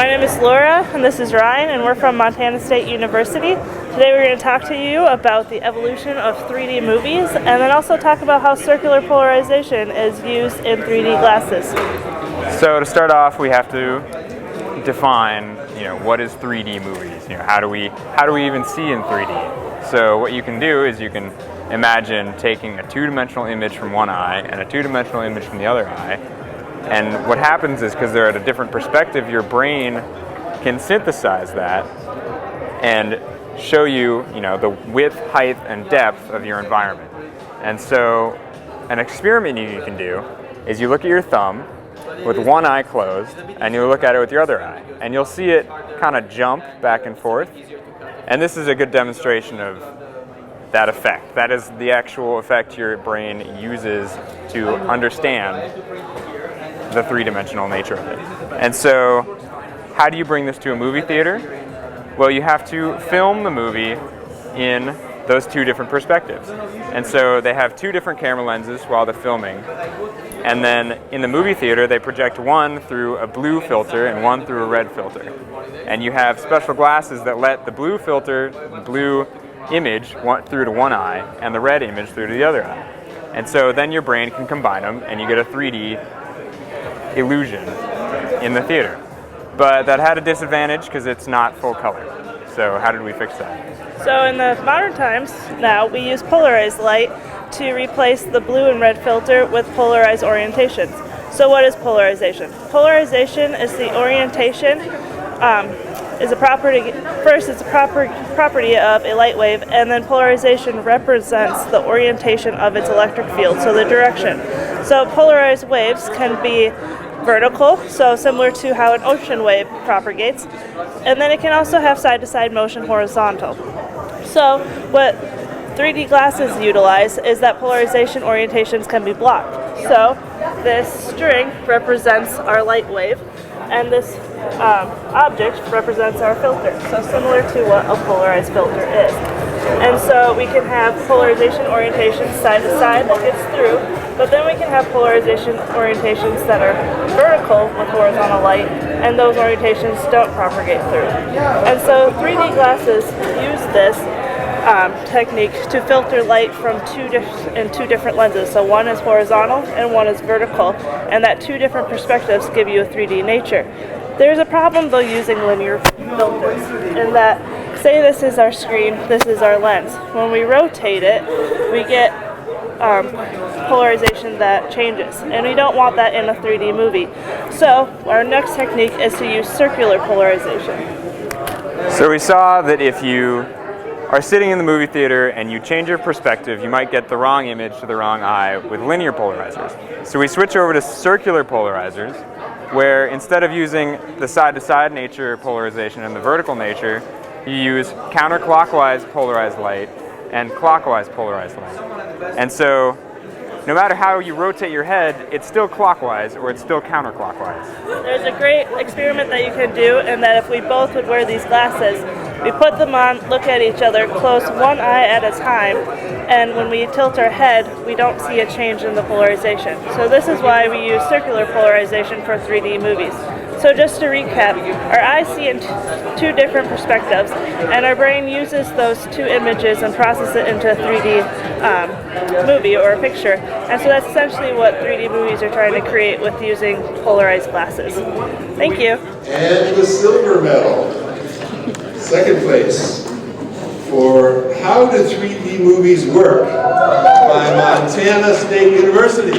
My name is Laura, and this is Ryan, and we're from Montana State University. Today we're going to talk to you about the evolution of 3D movies, and then also talk about how circular polarization is used in 3D glasses. So to start off, we have to define, what is 3D movies? How do we even see in 3D? So what you can do is you can imagine taking a two-dimensional image from one eye and a two-dimensional image from the other eye. And what happens is, because they're at a different perspective, your brain can synthesize that and show you, the width, height, and depth of your environment. And so an experiment you can do is you look at your thumb with one eye closed, and you look at it with your other eye. And you'll see it kind of jump back and forth. And this is a good demonstration of that effect. That is the actual effect your brain uses to understand the three-dimensional nature of it. And so, how do you bring this to a movie theater? Well, you have to film the movie in those two different perspectives. And so they have two different camera lenses while they're filming. And then in the movie theater, they project one through a blue filter and one through a red filter. And you have special glasses that let the blue filter, the blue image through to one eye, and the red image through to the other eye. And so then your brain can combine them, and you get a 3D illusion in the theater. But that had a disadvantage because it's not full color. So how did we fix that? So in the modern times now, we use polarized light to replace the blue and red filter with polarized orientations. So what is polarization? Polarization is the orientation, is a property, first it's a property of a light wave, and then polarization represents the orientation of its electric field, so the direction. So polarized waves can be vertical, so similar to how an ocean wave propagates, and then it can also have side-to-side motion horizontal. So what 3D glasses utilize is that polarization orientations can be blocked. So this string represents our light wave, and this object represents our filter, so similar to what a polarized filter is. And so we can have polarization orientations side to side that gets through, but then we can have polarization orientations that are vertical with horizontal light, and those orientations don't propagate through. And so 3D glasses use this technique to filter light from two different lenses. So one is horizontal and one is vertical, and that two different perspectives give you a 3D nature. There's a problem though using linear filters, in that, say this is our screen, this is our lens. When we rotate it, we get polarization that changes, and we don't want that in a 3D movie. So our next technique is to use circular polarization. So we saw that if you are sitting in the movie theater and you change your perspective, you might get the wrong image to the wrong eye with linear polarizers. So we switch over to circular polarizers, where instead of using the side-to-side nature polarization and the vertical nature, you use counterclockwise polarized light and clockwise polarized light. And so no matter how you rotate your head, it's still clockwise or it's still counterclockwise. There's a great experiment that you can do, and that if we both would wear these glasses, we put them on, look at each other, close one eye at a time, and when we tilt our head, we don't see a change in the polarization. So this is why we use circular polarization for 3D movies. So just to recap, our eyes see in two different perspectives, and our brain uses those two images and process it into a 3D movie or a picture. And so that's essentially what 3D movies are trying to create with using polarized glasses. Thank you. And the silver medal, second place, for How Do 3D Movies Work by Montana State University.